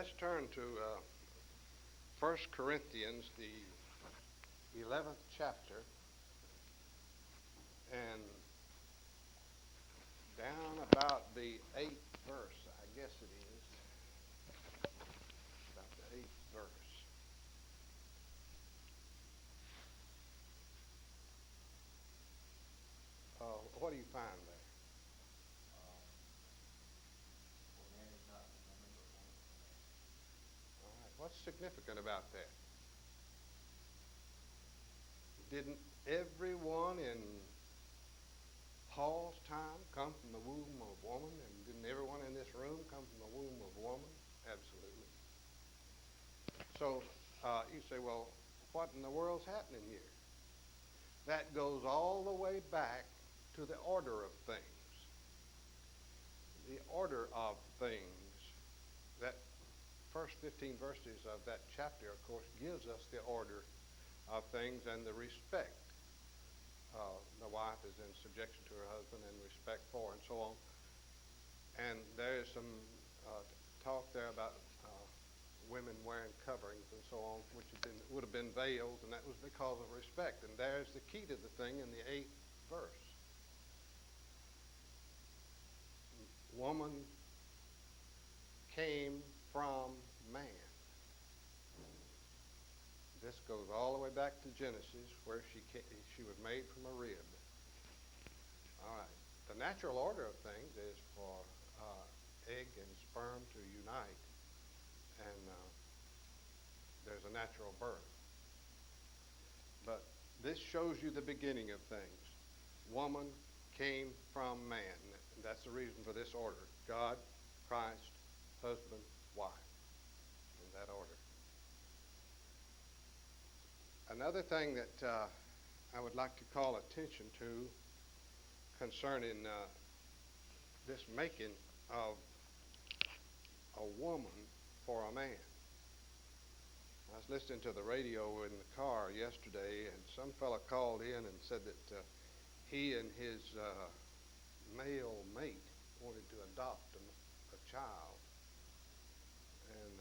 Let's turn to 1 Corinthians, the 11th chapter, and down about the 8th verse, I guess it is. About the 8th verse. What do you find there? All right. What's significant about that? Didn't everyone in Paul's time come from the womb of woman? And didn't everyone in this room come from the womb of woman? Absolutely. So you say, well, what in the world's happening here? That goes all the way back to the order of things. The order of things. That first 15 verses of that chapter, of course, gives us the order of things and the respect. The wife is in subjection to her husband and respect for, and so on. And there is some talk there about women wearing coverings and so on, which would have been veils, and that was because of respect. And there's the key to the thing in the 8th verse. Woman came from man. This goes all the way back to Genesis, where she was made from a rib. All right. The natural order of things is for egg and sperm to unite, and there's a natural birth. But this shows you the beginning of things. Woman came from man. That's the reason for this order. God, Christ, husband, wife. In that order. Another thing that I would like to call attention to concerning this making of a woman for a man. I was listening to the radio in the car yesterday, and some fella called in and said that he and his male mate wanted to adopt a child. And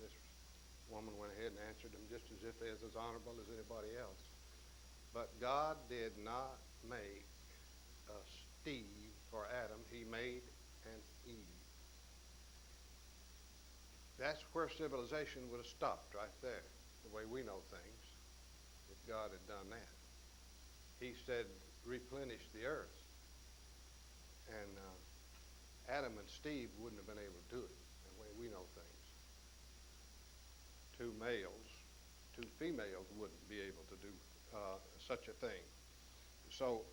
this woman went ahead and answered him just as if they're as honorable as anybody else. But God did not make a Steve for Adam. He made an Eve. That's where civilization would have stopped right there, the way we know things, if God had done that. He said, replenish the earth. And Adam and Steve wouldn't have been able to do it the way we know things. Two males, two females wouldn't be able to do such a thing. So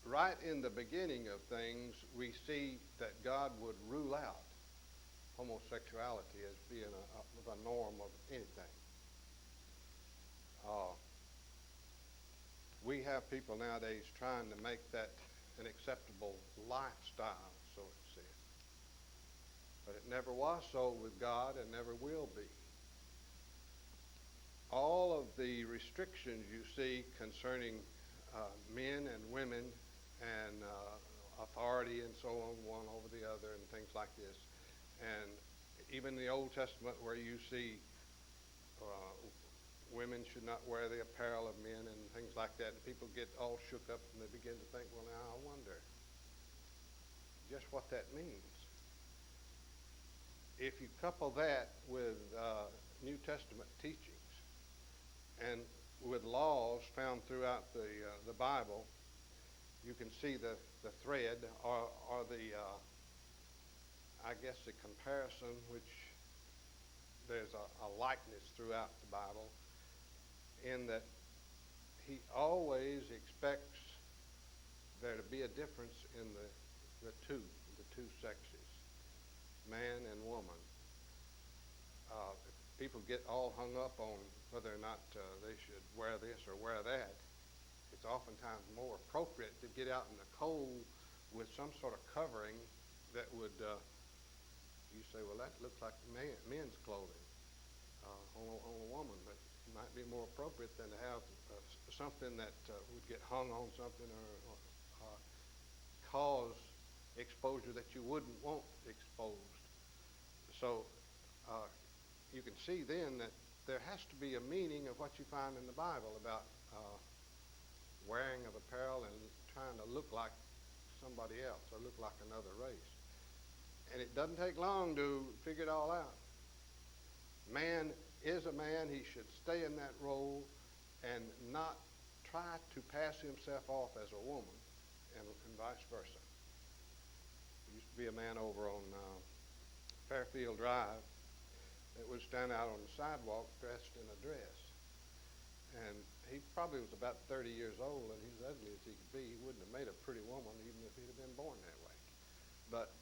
right in the beginning of things, we see that God would rule out homosexuality as being a norm of anything. We have people nowadays trying to make that an acceptable lifestyle, so it said. But it never was so with God and never will be. All of the restrictions you see concerning men and women and authority and so on, one over the other and things like this. And even in the Old Testament where you see women should not wear the apparel of men and things like that, and people get all shook up and they begin to think, well, now I wonder just what that means. If you couple that with New Testament teachings and with laws found throughout the Bible, you can see the thread or the I guess the comparison, which there's a likeness throughout the Bible, in that he always expects there to be a difference in the two sexes, man and woman. People get all hung up on whether or not they should wear this or wear that. It's oftentimes more appropriate to get out in the cold with some sort of covering that would, you say, well, that looks like men's clothing on a woman, but it might be more appropriate than to have something that would get hung on something or cause exposure that you wouldn't want exposed. So you can see then that there has to be a meaning of what you find in the Bible about wearing of apparel and trying to look like somebody else or look like another race. And it doesn't take long to figure it all out. Man is a man. He should stay in that role and not try to pass himself off as a woman and vice versa. There used to be a man over on Fairfield Drive that would stand out on the sidewalk dressed in a dress. And he probably was about 30 years old, and he's ugly as he could be. He wouldn't have made a pretty woman even if he'd have been born that way. But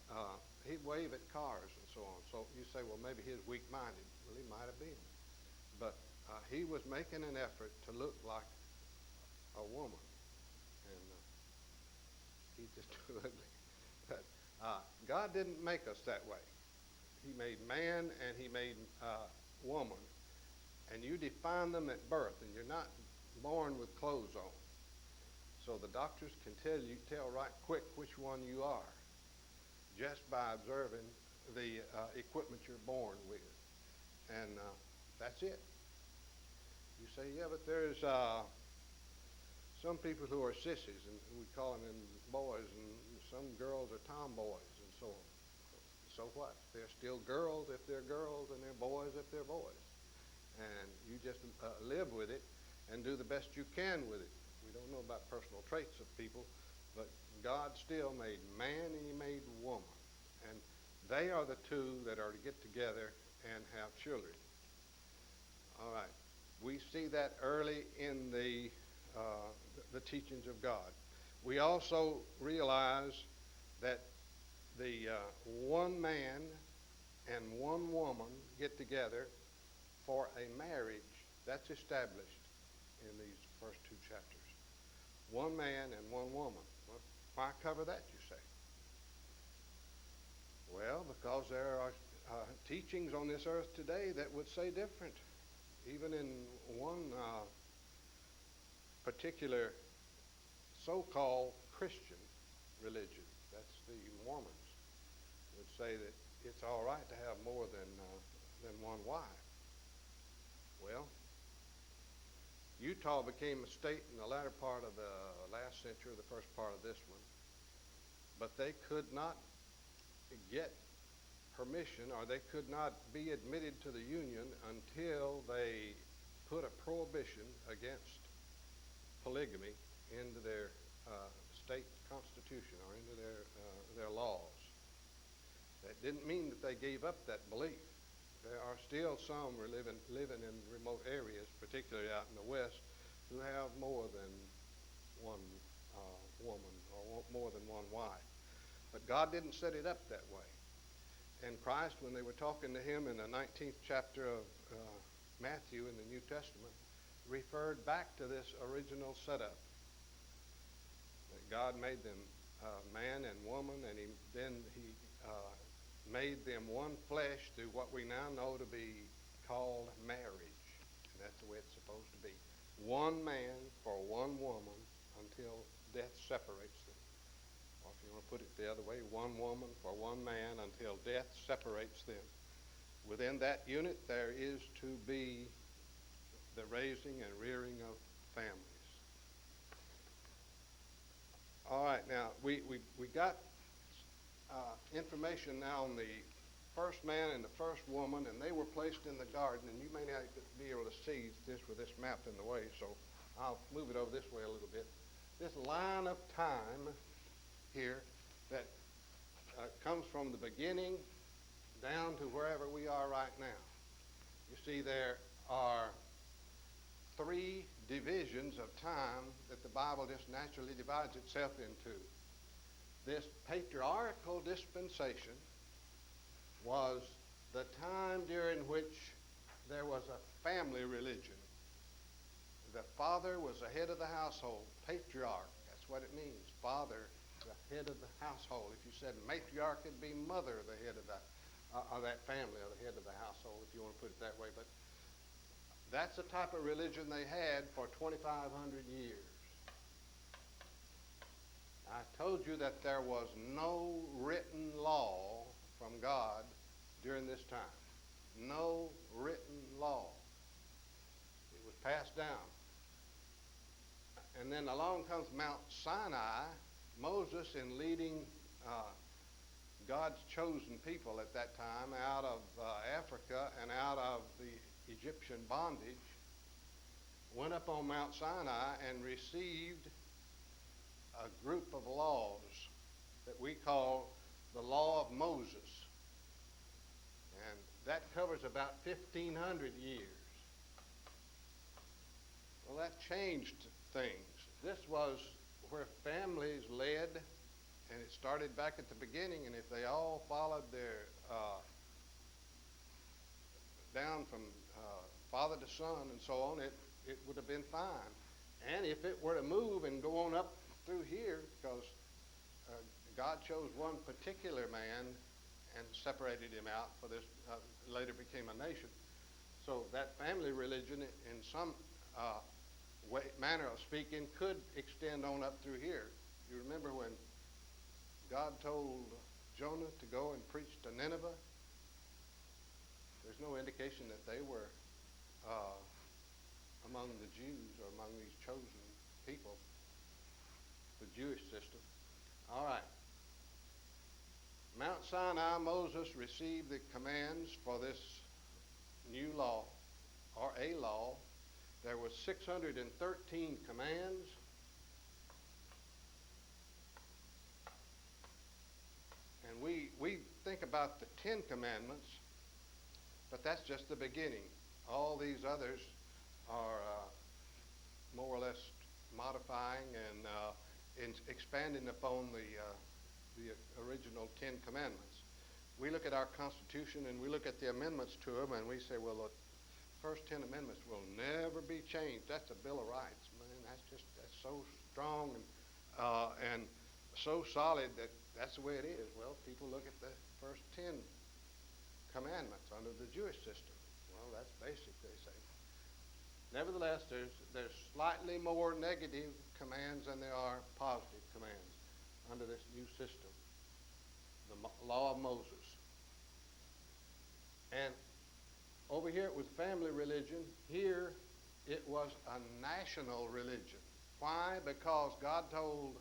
he'd wave at cars and so on. So you say, well, maybe he's weak-minded. Well, he might have been. But he was making an effort to look like a woman. And he's just too ugly. But God didn't make us that way. He made man and he made woman. And you define them at birth, and you're not born with clothes on. So the doctors can tell right quick which one you are just by observing the equipment you're born with. And that's it. You say, yeah, but there's some people who are sissies, and we call them boys, and some girls are tomboys, and so on. So what? They're still girls if they're girls, and they're boys if they're boys. And you just live with it and do the best you can with it. We don't know about personal traits of people, but God still made man and he made woman. And they are the two that are to get together and have children. All right. We see that early in the teachings of God. We also realize that the one man and one woman get together for a marriage. That's established in these first two chapters. One man and one woman. Well, why cover that, you say? Well, because there are teachings on this earth today that would say different. Even in one particular so-called Christian religion, that's the Mormons, would say that it's all right to have more than one wife. Well, Utah became a state in the latter part of the last century, the first part of this one, but they could not get permission, or they could not be admitted to the Union until they put a prohibition against polygamy into their state constitution or into their laws. That didn't mean that they gave up that belief. There are still some living in remote areas, particularly out in the West, who have more than one woman or more than one wife. But God didn't set it up that way. And Christ, when they were talking to him in the 19th chapter of Matthew in the New Testament, referred back to this original setup. That God made them man and woman, and he made them one flesh through what we now know to be called marriage. And that's the way it's supposed to be. One man for one woman until death separates them. Or if you want to put it the other way, one woman for one man until death separates them. Within that unit, there is to be the raising and rearing of families. All right, now, we got information now on the first man and the first woman, and they were placed in the garden, and you may not be able to see this with this map in the way, so I'll move it over this way a little bit. This line of time here that comes from the beginning down to wherever we are right now. You see there are three divisions of time that the Bible just naturally divides itself into. This patriarchal dispensation was the time during which there was a family religion. The father was the head of the household, patriarch, that's what it means, father, the head of the household. If you said matriarch, it'd be mother, the head of that family, or the head of the household, if you want to put it that way. But that's the type of religion they had for 2,500 years. I told you that there was no written law from God during this time. no written law. It was passed down. And then along comes Mount Sinai. Moses, in leading God's chosen people at that time out of Africa and out of the Egyptian bondage, went up on Mount Sinai and received a group of laws that we call the Law of Moses. And that covers about 1,500 years. Well, that changed things. This was where families led, and it started back at the beginning, and if they all followed their down from father to son and so on, it would have been fine. And if it were to move and go on up through here, because God chose one particular man and separated him out for this, later became a nation. So that family religion, in some manner of speaking, could extend on up through here. You remember when God told Jonah to go and preach to Nineveh? There's no indication that they were among the Jews or among these chosen people, the Jewish system. All right. Mount Sinai, Moses received the commands for this new law, or a law. There was 613 commands. And we think about the 10 commandments, but that's just the beginning. All these others are more or less modifying and expanding upon the original 10 commandments. We look at our Constitution and we look at the amendments to them, and we say, well, the first 10 amendments will never be changed. That's a Bill of Rights, man. That's so strong and so solid that that's the way it is. Well, people look at the first 10 commandments under the Jewish system. Well, that's basic, they say. Nevertheless, there's slightly more negative commands than there are positive commands under this new system, the law of Moses. And over here it was family religion. Here it was a national religion. Why? Because God told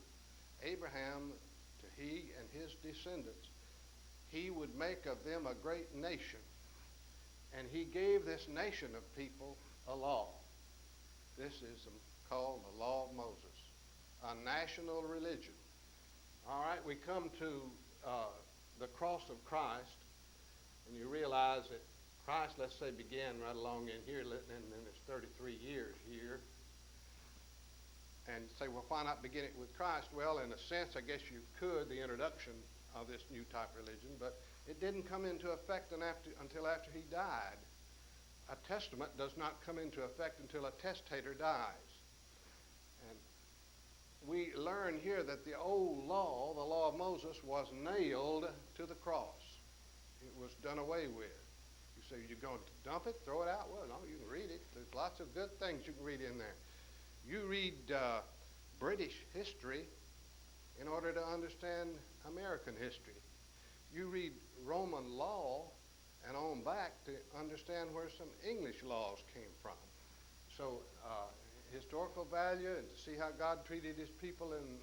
Abraham to he and his descendants he would make of them a great nation. And he gave this nation of people a law. This is called the law of Moses, a national religion. All right, we come to the cross of Christ, and you realize that Christ, let's say, began right along in here, and then there's 33 years here. And say, well, why not begin it with Christ? Well, in a sense, I guess you could, the introduction of this new type religion, but it didn't come into effect until after he died. A testament does not come into effect until a testator dies. And we learn here that the old law, the law of Moses, was nailed to the cross. It was done away with. You say, you're going to dump it, throw it out? Well, no, you can read it. There's lots of good things you can read in there. You read British history in order to understand American history. You read Roman law and on back to understand where some English laws came from. So historical value and to see how God treated his people in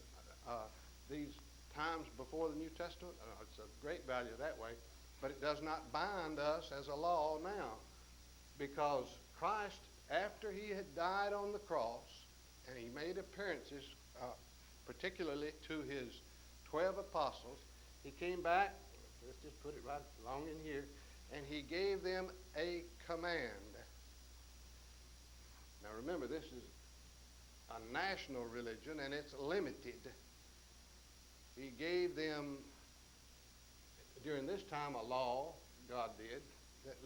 these times before the New Testament, it's of great value that way. But it does not bind us as a law now, because Christ, after he had died on the cross, and he made appearances, particularly to his 12 apostles, he came back, let's just put it right along in here, and he gave them a command. Now remember, this is a national religion, and it's limited. He gave them, during this time, a law, God did, that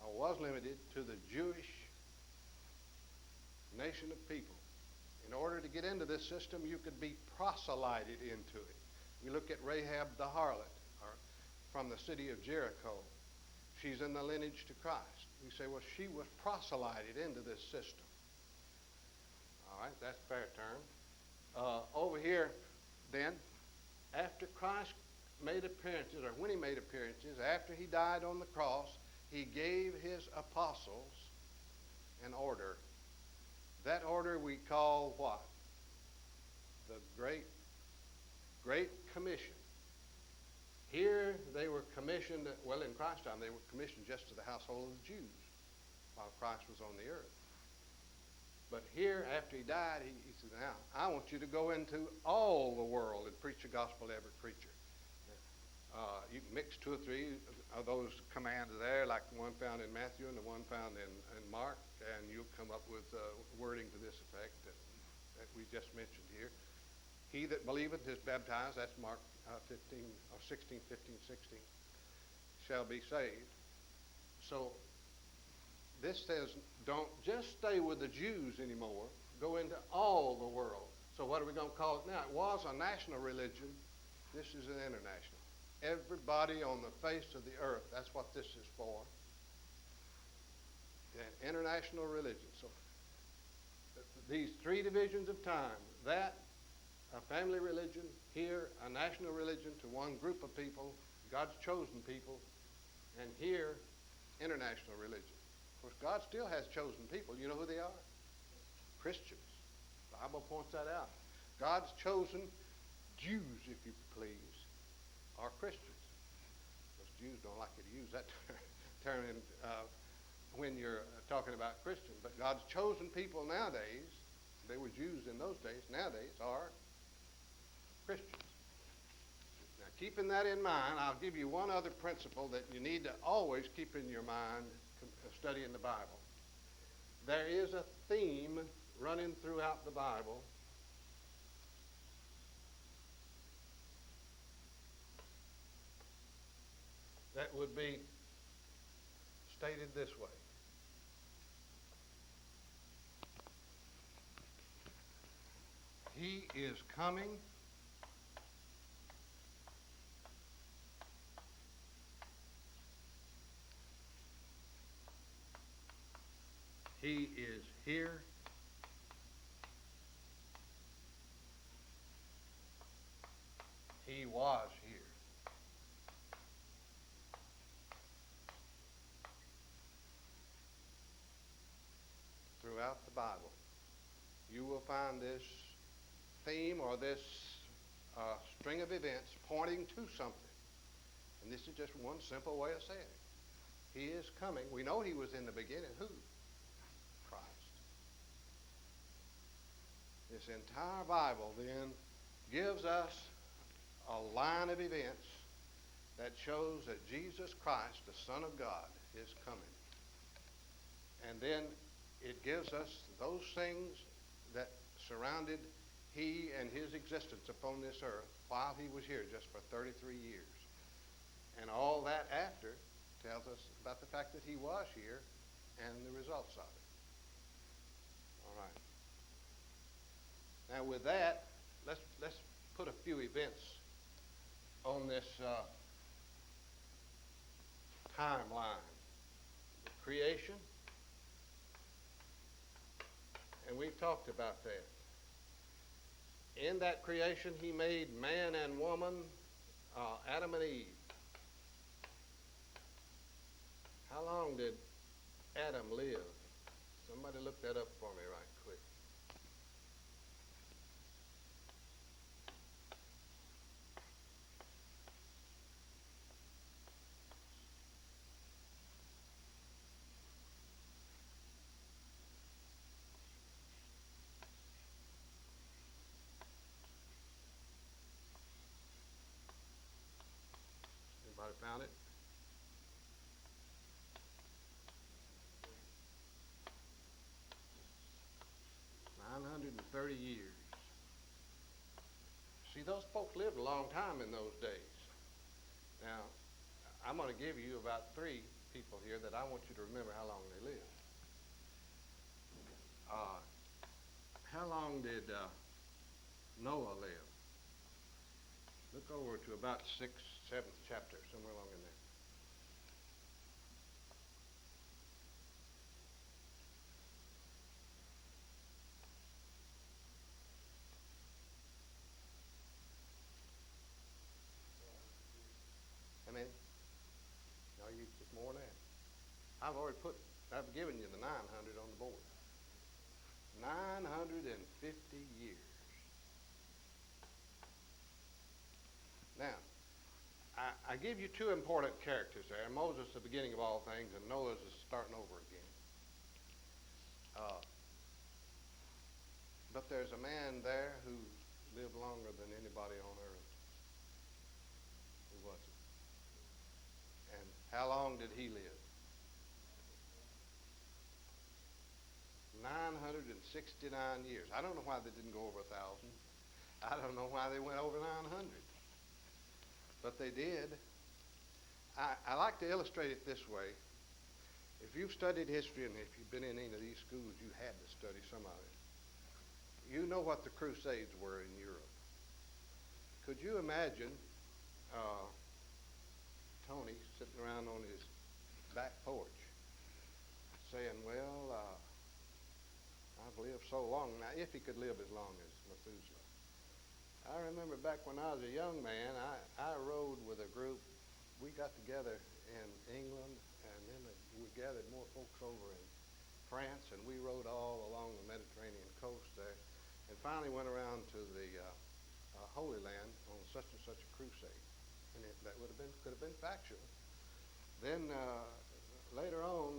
was limited to the Jewish nation of people. In order to get into this system, you could be proselyted into it. We look at Rahab the harlot, from the city of Jericho. She's in the lineage to Christ. We say, well, she was proselyted into this system. All right, that's a fair term. Over here, then, after Christ made appearances, or when he made appearances, after he died on the cross, he gave his apostles an order. That order we call what? The Great Commission. Here they were commissioned, well, in Christ's time, they were commissioned just to the household of the Jews while Christ was on the earth. But here, after he died, he said, now, I want you to go into all the world and preach the gospel to every creature. You can mix two or three of those commands there, like the one found in Matthew and the one found in Mark, and you'll come up with wording to this effect that we just mentioned here. He that believeth is baptized, that's Mark 15, or 16, 15, 16, shall be saved. So this says, don't just stay with the Jews anymore. Go into all the world. So what are we going to call it now? It was a national religion. This is an international. Everybody on the face of the earth, that's what this is for. An international religion. So these three divisions of time, that, a family religion, here, a national religion to one group of people, God's chosen people, and here, international religion. Of course, God still has chosen people. You know who they are? Christians. The Bible points that out. God's chosen Jews, if you please, are Christians. Those Jews don't like you to use that term when you're talking about Christians. But God's chosen people nowadays, they were Jews in those days, nowadays are Christians. Now, keeping that in mind, I'll give you one other principle that you need to always keep in your mind studying the Bible. There is a theme running throughout the Bible that would be stated this way. He is coming. He is here. He was here. Throughout the Bible, you will find this theme or this string of events pointing to something. And this is just one simple way of saying it. He is coming. We know he was in the beginning. Who? Christ. This entire Bible then gives us a line of events that shows that Jesus Christ, the Son of God, is coming. And then it gives us those things that surrounded he and his existence upon this earth while he was here just for 33 years. And all that after tells us about the fact that he was here and the results of it. All right. Now with that, let's put a few events on this timeline. Creation. And we've talked about that. In that creation, he made man and woman, Adam and Eve. How long did Adam live? Somebody look that up for me right quick. Anybody found it? $930 years. See, those folks lived a long time in those days. Now, I'm going to give you about 3 people here that I want you to remember how long they lived. How long did Noah live? Look over to about 6th, 7th chapter, somewhere along in there. It's more than that. I've given you the 900 on the board. 950 years. Now, I give you two important characters there. Moses, the beginning of all things, and Noah is starting over again. But there's a man there who lived longer than anybody on earth. Who was it? And how long did he live? 969 years. I don't know why they didn't go over 1,000. I don't know why they went over 900. But they did. I like to illustrate it this way. If you've studied history and if you've been in any of these schools, you had to study some of it. You know what the Crusades were in Europe. Could you imagine Tony sitting around on his back porch saying, well, I've lived so long now, if he could live as long as Methuselah. I remember back when I was a young man, I rode with a group. We got together in England, and then we gathered more folks over in France, and we rode all along the Mediterranean coast there, and finally went around to the Holy Land on such and such a crusade. And that could have been factual. Then later on,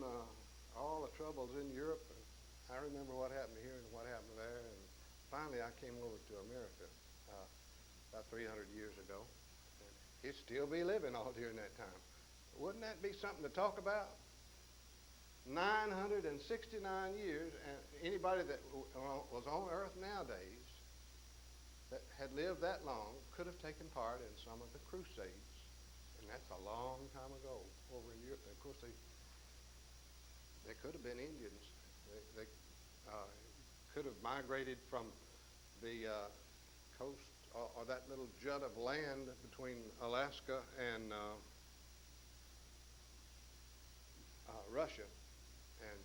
all the troubles in Europe, I remember what happened here and what happened there, and finally I came over to America about 300 years ago. And he'd still be living all during that time. Wouldn't that be something to talk about? 969 years, and anybody that was on earth nowadays that had lived that long could have taken part in some of the crusades. And that's a long time ago over in Europe. And of course, they could have been Indians. They could have migrated from the coast or that little jut of land between Alaska and Russia and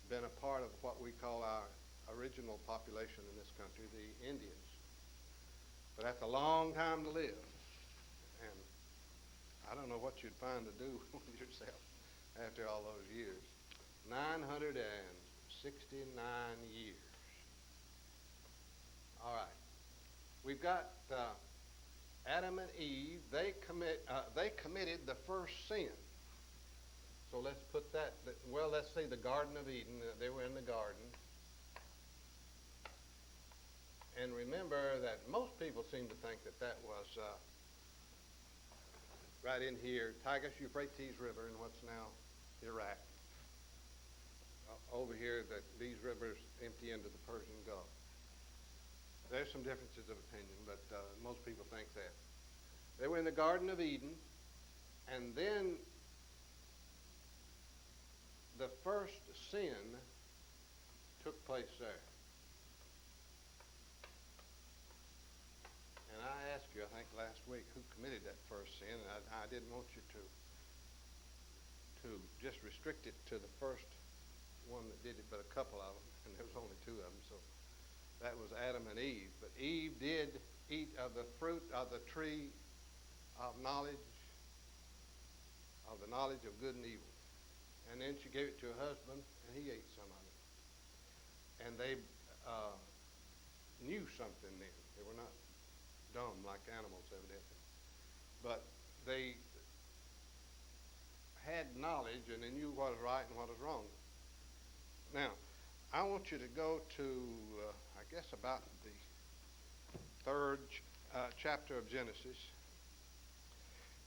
been a part of what we call our original population in this country, the Indians. But that's a long time to live. And I don't know what you'd find to do with yourself after all those years. 969 years. All right. We've got Adam and Eve. They committed the first sin. So let's put that, well, let's say the Garden of Eden. They were in the garden. And remember that most people seem to think that that was right in here, Tigris-Euphrates River in what's now Iraq. Over here, that these rivers empty into the Persian Gulf. There's some differences of opinion, but most people think that. They were in the Garden of Eden, and then the first sin took place there. And I asked you, I think last week, who committed that first sin, and I didn't want you to just restrict it to the first one that did it, but a couple of them, and there was only two of them, so that was Adam and Eve. But Eve did eat of the fruit of the tree of knowledge, of the knowledge of good and evil. And then she gave it to her husband, and he ate some of it. And they knew something then. They were not dumb like animals, evidently. But they had knowledge, and they knew what was right and what was wrong. Now, I want you to go to, I guess, about the third chapter of Genesis.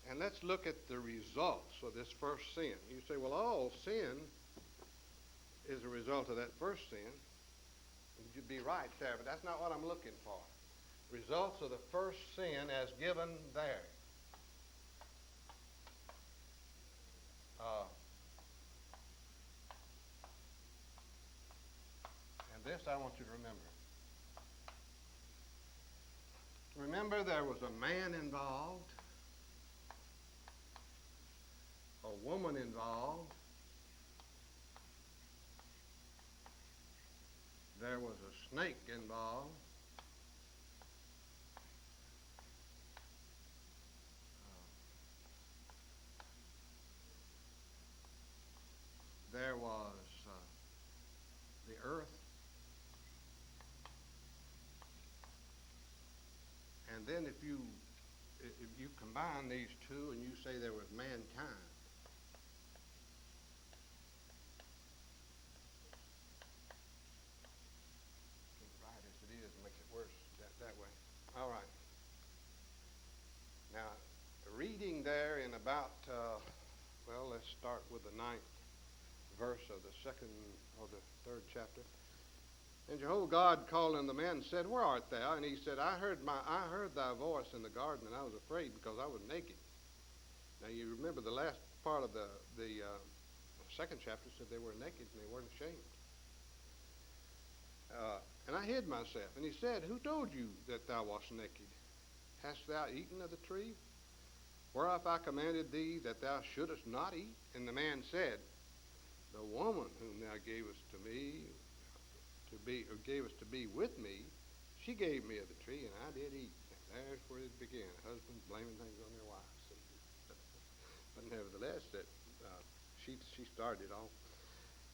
And let's look at the results of this first sin. You say, well, all sin is a result of that first sin. You'd be right there, but that's not what I'm looking for. Results of the first sin as given there. And this I want you to remember. Remember, there was a man involved, a woman involved, there was a snake involved, combine these two and you say there was mankind. Right as it is makes it worse that way. All right. Now, reading there in about, let's start with the 9th verse of the 2nd or the 3rd chapter. And Jehovah God called unto the man and said, Where art thou? And he said, I heard thy voice in the garden, and I was afraid because I was naked. Now you remember the last part of the 2nd chapter said they were naked and they weren't ashamed. And I hid myself. And he said, Who told you that thou wast naked? Hast thou eaten of the tree whereof I commanded thee that thou shouldest not eat? And the man said, The woman whom thou gavest to me gavest to be with me, she gave me of the tree, and I did eat. And there's where it began. Husbands blaming things on their wives. But nevertheless, she started off.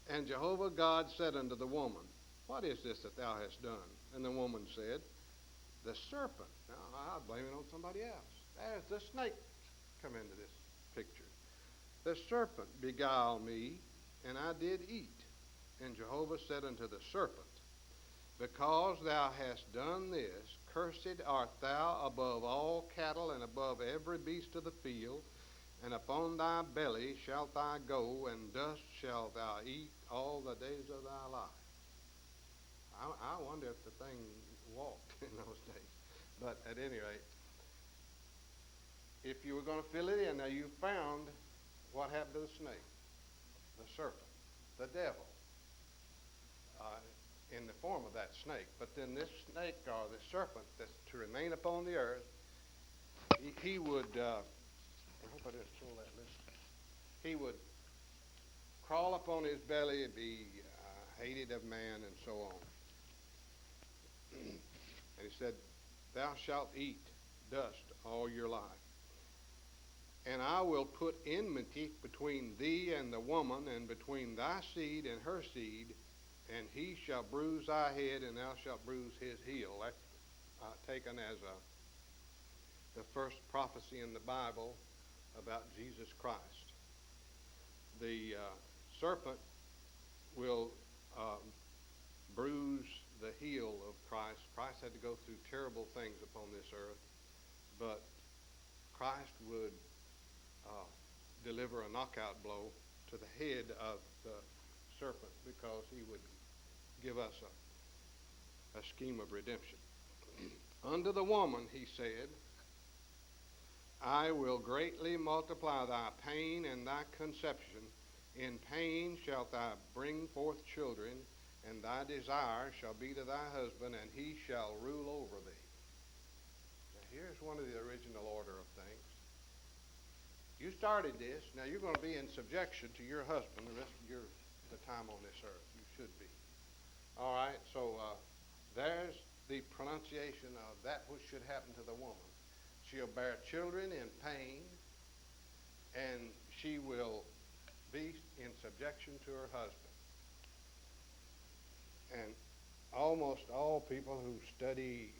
And Jehovah God said unto the woman, What is this that thou hast done? And the woman said, The serpent. Now, I blame it on somebody else. There's the snake come into this picture. The serpent beguiled me, and I did eat. And Jehovah said unto the serpent, Because thou hast done this, cursed art thou above all cattle and above every beast of the field, and upon thy belly shalt thou go, and dust shalt thou eat all the days of thy life. I wonder if the thing walked in those days. But at any rate, if you were going to fill it in, now you found what happened to the snake, the serpent, the devil, in the form of that snake. But then this snake, or the serpent, that's to remain upon the earth, he would, I hope I didn't pull that list. He would crawl upon his belly and be hated of man and so on. And he said, Thou shalt eat dust all your life. And I will put enmity between thee and the woman, and between thy seed and her seed, and he shall bruise thy head, and thou shalt bruise his heel. That's taken as the first prophecy in the Bible about Jesus Christ. The serpent will bruise the heel of Christ. Christ had to go through terrible things upon this earth, but Christ would deliver a knockout blow to the head of the serpent, because he would give us a scheme of redemption. Unto the woman he said, I will greatly multiply thy pain and thy conception. In pain shalt thou bring forth children, and thy desire shall be to thy husband, and he shall rule over thee. Now here's one of the original order of things. You started this. Now you're going to be in subjection to your husband the rest of the time on this earth. You should be. All right, so there's the pronunciation of that which should happen to the woman. She'll bear children in pain, and she will be in subjection to her husband. And almost all people who study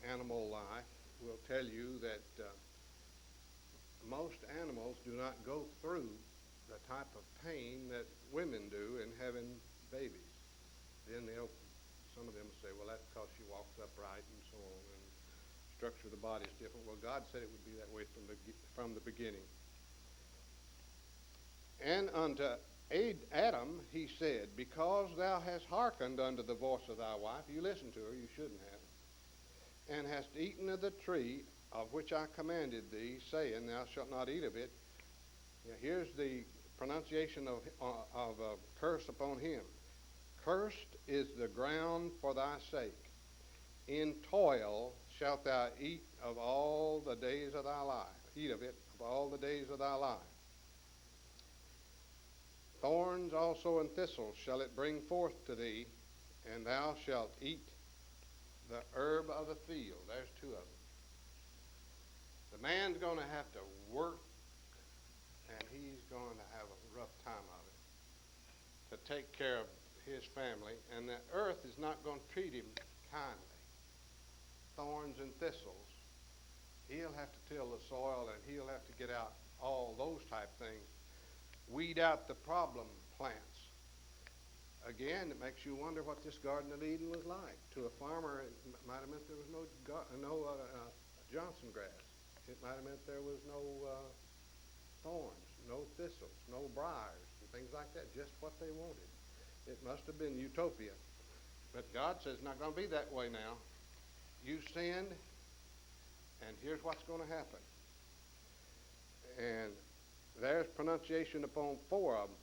animal life will tell you that most animals do not go through the type of pain that women do in having babies. Then some of them say, well, that's because she walks upright and so on, and structure of the body is different. Well, God said it would be that way from the beginning. And unto Adam he said, Because thou hast hearkened unto the voice of thy wife, you listened to her, you shouldn't have, and hast eaten of the tree of which I commanded thee, saying, Thou shalt not eat of it. Now, here's the pronunciation of curse upon him. Cursed is the ground for thy sake. In toil shalt thou eat of all the days of thy life. Eat of it of all the days of thy life. Thorns also and thistles shall it bring forth to thee, and thou shalt eat the herb of the field. There's two of them. The man's going to have to work, and he's going to have a rough time of it to take care of his family, and the earth is not going to treat him kindly. Thorns and thistles He'll have to till the soil, and he'll have to get out all those type things. Weed out the problem plants. Again, it makes you wonder what this Garden of Eden was like. To a farmer, it might have meant there was no Johnson grass. It might have meant there was no thorns, no thistles, no briars, and things like that, just what they wanted. It must have been utopia. But God says, it's not going to be that way now. You sinned, and here's what's going to happen. And there's pronunciation upon 4 of them.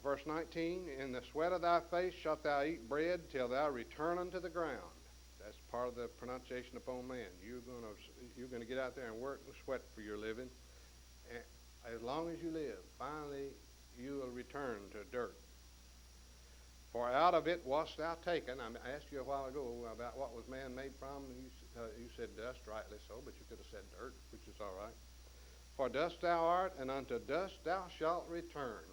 Verse 19, in the sweat of thy face shalt thou eat bread till thou return unto the ground. That's part of the pronunciation upon man. You're going to get out there and work and sweat for your living. And as long as you live, finally you will return to dirt. For out of it wast thou taken. I asked you a while ago about what was man made from. You said dust, rightly so, but you could have said dirt, which is all right. For dust thou art, and unto dust thou shalt return.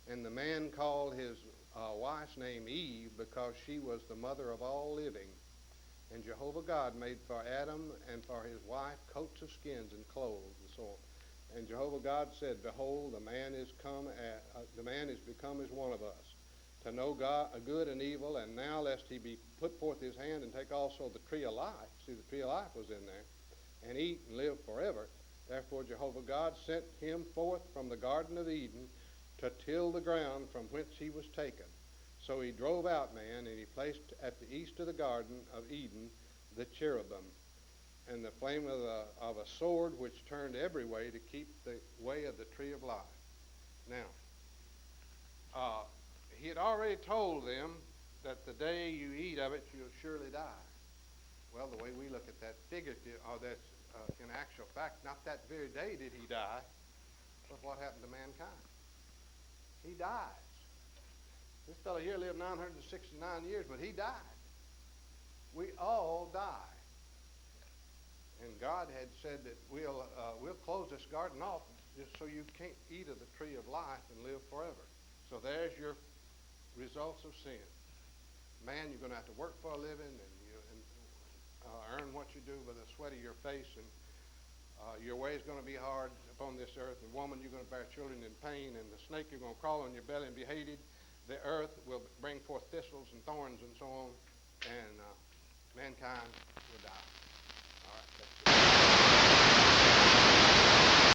And the man called his wife's name Eve, because she was the mother of all living. And Jehovah God made for Adam and for his wife coats of skins and clothes and so on. And Jehovah God said, behold, the man is become as one of us, to know God, good and evil, and now lest he be put forth his hand and take also the tree of life. See, the tree of life was in there, and eat and live forever. Therefore Jehovah God sent him forth from the Garden of Eden to till the ground from whence he was taken. So he drove out man, and he placed at the east of the Garden of Eden the cherubim, and the flame of a sword which turned every way to keep the way of the tree of life. Now, he had already told them that the day you eat of it, you'll surely die. Well, the way we look at that figurative, that's in actual fact, not that very day did he die, but what happened to mankind? He dies. This fellow here lived 969 years, but he died. We all die. And God had said that we'll close this garden off just so you can't eat of the tree of life and live forever. So there's your results of sin. Man, you're going to have to work for a living and earn what you do with the sweat of your face, and your way is going to be hard upon this earth. And woman, you're going to bear children in pain, and the snake, you're going to crawl on your belly and be hated. The earth will bring forth thistles and thorns and so on, and mankind will die.